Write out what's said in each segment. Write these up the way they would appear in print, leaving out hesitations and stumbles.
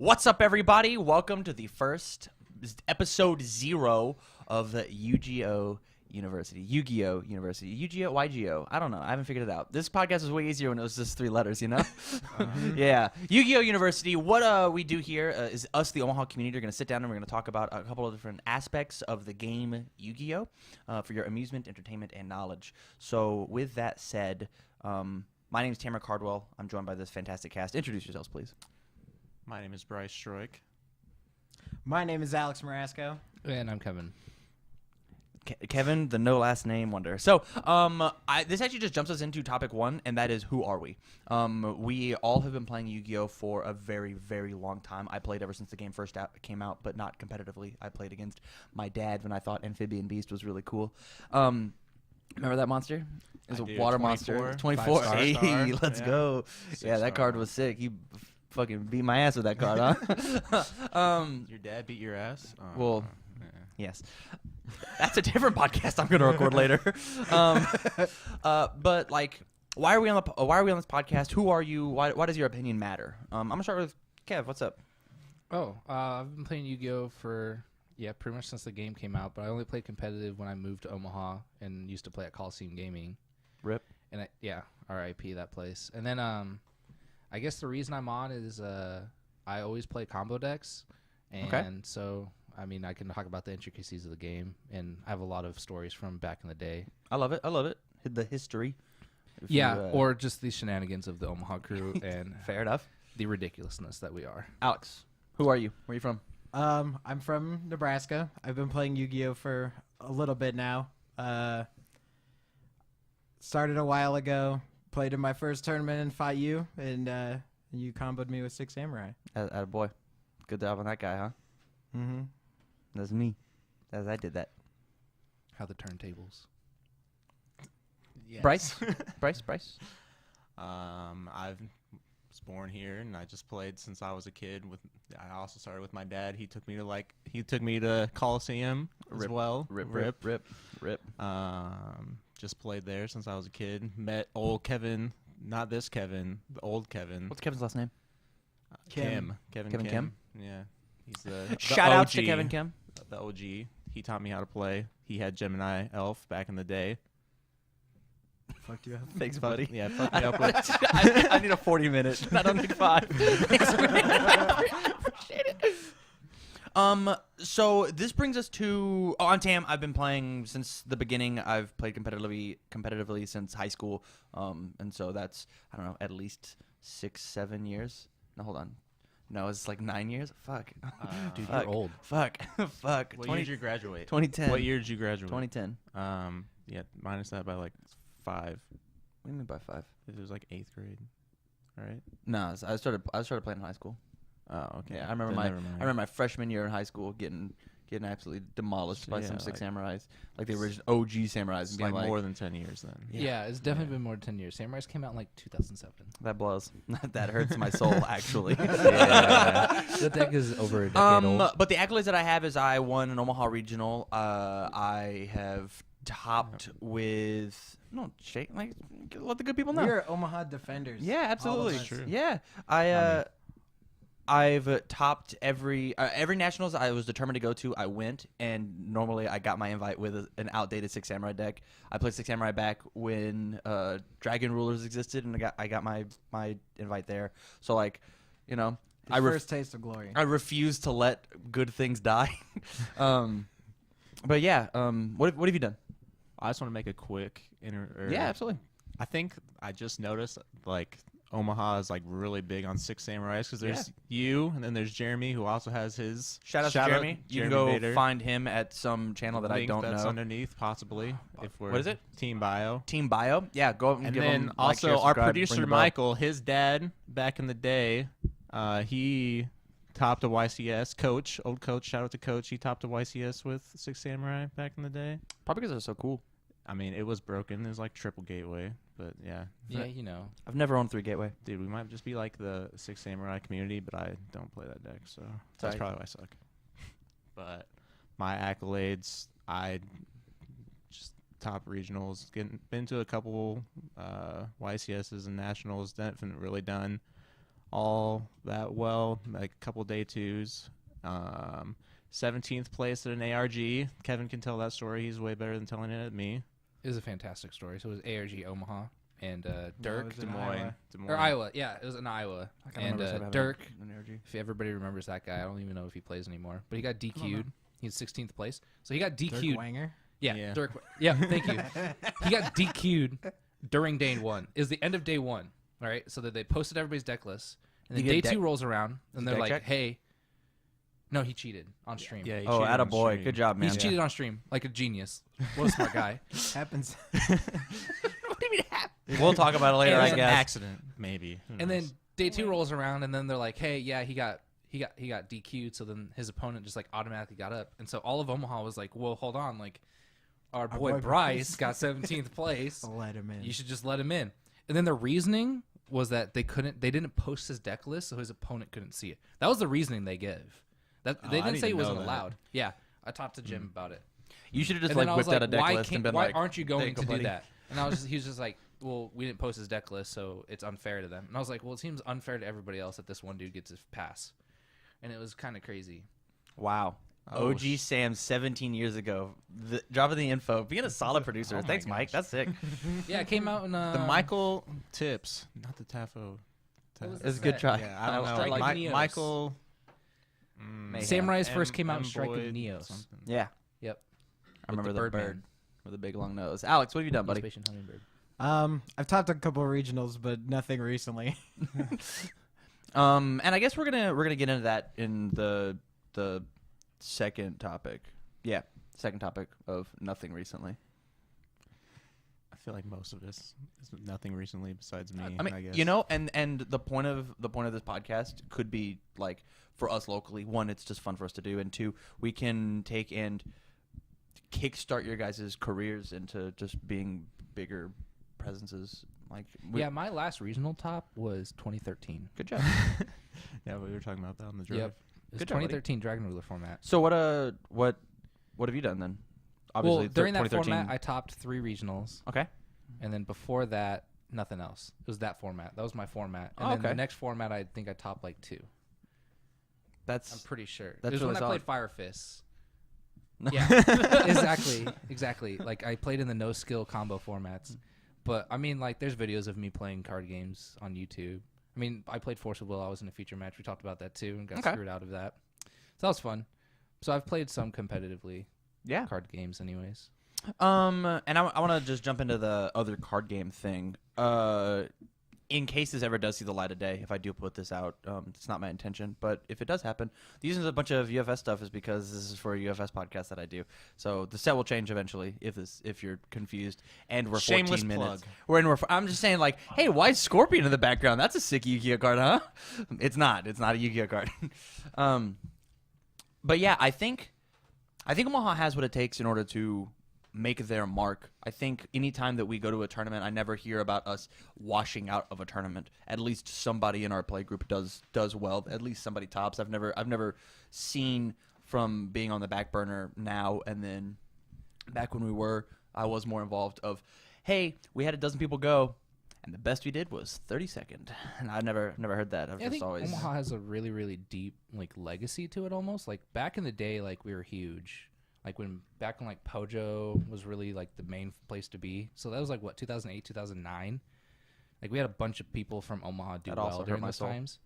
What's up, everybody? Welcome to the first episode 0 of the YGOU University. YGOU University. YGOU. I don't know. I haven't figured it out. This podcast was way easier when it was just 3 letters, you know? Yeah. YGOU University. What we do here is us, the Omaha community, are going to sit down and we're going to talk about a couple of different aspects of the game Yu-Gi-Oh! For your amusement, entertainment, and knowledge. So with that said, my name is Tamara Cardwell. I'm joined by this fantastic cast. Introduce yourselves, please. My name is Bryce Stroik. My name is Alex Marasco. And I'm Kevin. Kevin, the no last name wonder. So, this actually just jumps us into topic 1, and that is, who are we? We all have been playing Yu-Gi-Oh! For a very, very long time. I played ever since the game first came out, but not competitively. I played against my dad when I thought Amphibian Beast was really cool. Remember that monster? It was a water 24, monster. 24. Hey, star. let's go. Yeah, that card was sick. He fucking beat my ass with that card, huh? Your dad beat your ass? Well, yeah. yes. That's a different podcast I'm going to record later. But like, why are we on this podcast? Who are you? Why does your opinion matter? I'm going to start with Kev. What's up? I've been playing Yu-Gi-Oh! For, pretty much since the game came out, but I only played competitive when I moved to Omaha and used to play at Coliseum Gaming. RIP. And RIP that place. And then, I guess the reason I'm on is I always play combo decks. And so, I mean, I can talk about the intricacies of the game, and I have a lot of stories from back in the day. I love it. The history. Or just the shenanigans of the Omaha crew and Fair enough. the ridiculousness that we are. Alex, who are you? Where are you from? I'm from Nebraska. I've been playing Yu-Gi-Oh! For a little bit now. Started a while ago. Played in my first tournament in Fight U, and you comboed me with 6 Samurai. Boy. Good job on that guy, huh? Mm-hmm. That's me. I did that. How the turntables. Yes. Bryce? I was born here, and I just played since I was a kid. I also started with my dad. He took me to Coliseum as well. Rip. Just played there since I was a kid. Met old Kevin, not this Kevin, the old Kevin. What's Kevin's last name? Kim. Kevin Kim? Yeah. He's the Shout out to OG, Kevin Kim. The OG. He taught me how to play. He had Gemini Elf back in the day. Fucked you up. Thanks, buddy. Yeah, fucked me up with I need a 40-minute. I don't need 5. Thanks, man. I appreciate it. So this brings us to... Oh, I'm Tam. I've been playing since the beginning. I've played competitively since high school. And so that's, I don't know, at least 6-7 years. No, hold on. No, it's like 9 years. Fuck. Dude, Fuck. you're old. Fuck. What year did you graduate? 2010. What year did you graduate? 2010. Yeah, minus that by like 5. What do you mean by 5? It was like 8th grade, right? No, I started playing in high school. Oh, okay. Yeah, I remember my freshman year in high school getting absolutely demolished by some 6 samurais, like the original OG samurais, It's and being like more than 10 years then. Yeah, it's definitely been more than 10 years. Samurais came out in like 2007. that blows. That hurts my soul, actually. The deck is over a decade old. But the accolades that I have is I won an Omaha regional. I have topped with let the good people know. We're Omaha Defenders. Yeah, absolutely. All of us. True. Yeah, I've topped every nationals I was determined to go to. I went, and normally I got my invite with an outdated 6 Samurai deck. I played 6 Samurai back when Dragon Rulers existed, and I got my invite there. So like, you know, First taste of glory. I refuse to let good things die. But yeah, what have you done? I just want to make a quick Yeah, absolutely. I think I just noticed like Omaha is like really big on 6 Samurais because there's you, and then there's Jeremy, who also has his. Shout out to Jeremy. You can go Bader. find him at some channel that I don't that's know. underneath, possibly. If we're What is it? Team Bio. Team Bio. Yeah, go and And give then him also share, our subscribe, producer ring the bell. Michael, his dad back in the day, he topped a YCS coach, old coach. Shout out to Coach. He topped a YCS with 6 Samurai back in the day. Probably because they're so cool. I mean, it was broken. It was like triple gateway, but yeah. Yeah, you know. I've never owned 3 Gateway. Dude, we might just be like the 6 Samurai community, but I don't play that deck, so that's Tight. probably why I suck. But my accolades, I just top regionals, been to a couple YCSs and nationals, definitely really done all that well. Like a couple day twos. 17th place at an ARG. Kevin can tell that story. He's way better than telling it at me. It was a fantastic story. So it was ARG Omaha and Dirk. was in Des Moines. Or Iowa. Yeah, it was in Iowa. And Dirk, an ARG. if everybody remembers that guy, I don't even know if he plays anymore. But he got DQ'd. He's 16th place. So he got DQ'd. Dirk Wanger. Yeah, Dirk. Yeah, thank you. He got DQ'd during day one. It was the end of day one. All right, so that they posted everybody's deck list. And then Did he day get two rolls around, and they're deck like, check? hey. No, he cheated on stream. Yeah, he Oh, cheated on attaboy. stream. Good job, man. He's cheated on stream like a genius. What a smart guy. Happens. What do you mean We'll talk about it later, And I It was an guess. accident, maybe. Who And then knows? day two rolls around, and then they're like, "Hey, yeah, he got DQ'd." So then his opponent just like automatically got up, and so all of Omaha was like, "Well, hold on, like our boy boy Bryce got 17th place. Let him in. You should just let him in." And then the reasoning was that they didn't post his deck list, so his opponent couldn't see it. That was the reasoning they gave. That Oh, they I didn't say it didn't know wasn't that. allowed. Yeah, I talked to Jim about it. You should have just And then like I was whipped out a like, deck why list and been why like, aren't you going "Take to a do buddy." that? And he was just like, well, we didn't post his deck list, so it's unfair to them. And I was like, well, it seems unfair to everybody else that this one dude gets his pass. And it was kind of crazy. Wow. Oh, OG Sam 17 years ago. Dropping the info. Being a solid producer. Oh my Thanks, Mike. gosh. That's sick. Yeah, it came out in the Michael Tips, not the Tafo. What was It was a that? good try. Yeah, I don't know. Striking Like Neos. Michael. Mayhem. Samurai's first came out in Striking Boyd Neos. something. Yeah. Yep. I With remember the the bird Birdman. with a big long nose. Alex, what have you done, buddy? Spacian Hummingbird. I've topped a couple of regionals, but nothing recently. And I guess we're gonna get into that in the second topic. Yeah, second topic of nothing recently. I feel like most of this is nothing recently besides me. I mean, guess. you know, and the point of this podcast could be like for us locally. One, it's just fun for us to do, and two, we can take and kickstart your guys' careers into just being bigger presences. Like, Yeah, my last regional top was 2013. good job. Yeah, we were talking about that on the drive. Yep. It was Good job, buddy. 2013 Dragon Ruler format. So what have you done then? Well, during that 2013. format, I topped 3 regionals. Okay. And then before that, nothing else. It was that format. That was my format. And Oh, then okay. the next format, I think I topped like 2. I'm That's pretty sure. That's it was really when solid. I played Fire Fists. Yeah, exactly. Like I played in the no skill combo formats. But I mean, like, there's videos of me playing card games on YouTube. I mean, I played Force of Will. I was in a feature match. We talked about that too and got Okay. screwed out of that. So that was fun. So I've played some competitively yeah. card games, anyways. And I want to just jump into the other card game thing. In case this ever does see the light of day, if I do put this out, it's not my intention, but if it does happen, the reason there's a bunch of UFS stuff is because this is for a UFS podcast that I do. So the set will change eventually if you're confused. And we're 14 Shameless minutes. plug. I'm just saying, like, hey, why is Scorpion in the background? That's a sick Yu-Gi-Oh card, huh? It's not. It's not a Yu-Gi-Oh card. But yeah, I think Omaha has what it takes in order to make their mark. I think anytime that we go to a tournament, I never hear about us washing out of a tournament. At least somebody in our play group does well. At least somebody tops. I've never seen from being on the back burner now and then back when I was more involved of, hey, we had a dozen people go and the best we did was 32nd. And I never heard that. I've Yeah, I just think always Omaha has a really, really deep like legacy to it almost. Like back in the day, like we were huge. Like back when like Pojo was really like the main place to be. So that was like what 2008, 2009. Like we had a bunch of people from Omaha do That also well hurt during my those soul. times.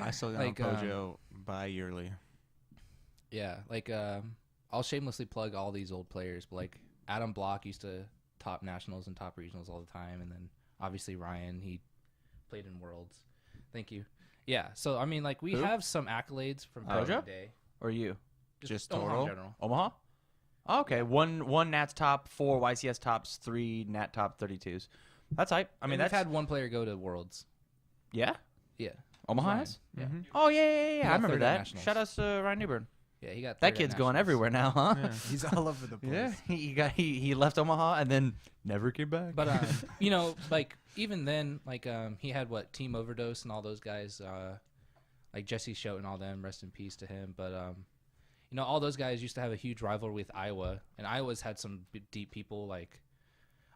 I still got Like, Pojo bi-yearly. Yeah, like I'll shamelessly plug all these old players, but like Adam Block used to top nationals and top regionals all the time, and then obviously Ryan, he played in Worlds. Thank you. Yeah, so I mean, like we Who? have some accolades from back in the Pojo? day. or you. Just Omaha in total? general. Omaha? Oh, okay. One Nats top, 4 YCS tops, 3 Nat top 32s. That's hype. I mean, And that's we've had one player go to Worlds. yeah. Yeah, Omaha Ryan. has? Yeah, Oh yeah. He I got remember third at that. nationals. Shout out to Ryan Newburn. yeah, he got That third at kid's going nationals. everywhere now, huh? Yeah. He's all over the place. Yeah. He left Omaha and then never came back. But you know, like even then, like he had what Team Overdose and all those guys, like Jesse Shote and all them. Rest in peace to him. But you know, all those guys used to have a huge rivalry with Iowa, and Iowa's had some deep people. Like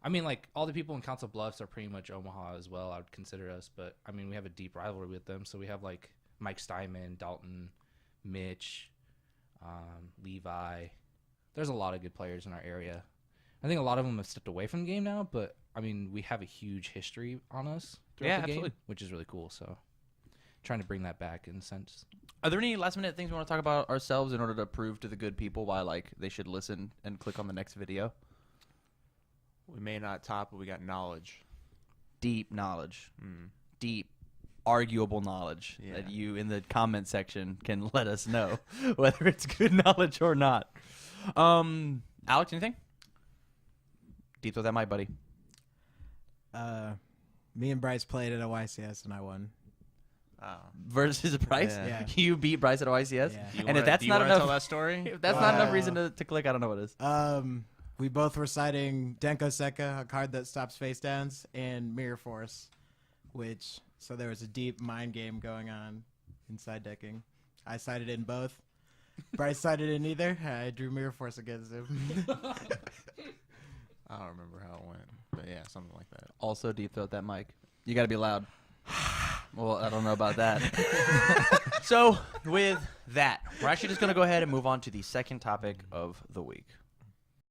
I mean, like, all the people in Council Bluffs are pretty much Omaha as well. I would consider us, but I mean, we have a deep rivalry with them. So we have like Mike Steinman, Dalton, Mitch, Levi. There's a lot of good players in our area. I think a lot of them have stepped away from the game now, but I mean, we have a huge history on us throughout the game, absolutely. which is really cool. So trying to bring that back in a sense. Are there any last minute things we want to talk about ourselves in order to prove to the good people why like they should listen and click on the next video? We may not top, but we got knowledge. Deep knowledge. Mm. Deep, arguable knowledge Yeah. that you in the comment section can let us know whether it's good knowledge or not. Alex, anything? Deep with that mic, buddy. Me and Bryce played at a YCS and I won. Versus Bryce? Yeah. You beat Bryce at OICS? Yeah. And if that's not tell enough, that story? if that's not enough reason to click, I don't know what is. We both were citing Denko Seka, a card that stops face downs, and Mirror Force, so there was a deep mind game going on in side decking. I cited in both. Bryce cited in neither. I drew Mirror Force against him. I don't remember how it went, but yeah, something like that. Also, deep throat that mic. You got to be loud. Well, I don't know about that. So, with that, we're actually just going to go ahead and move on to the second topic of the week.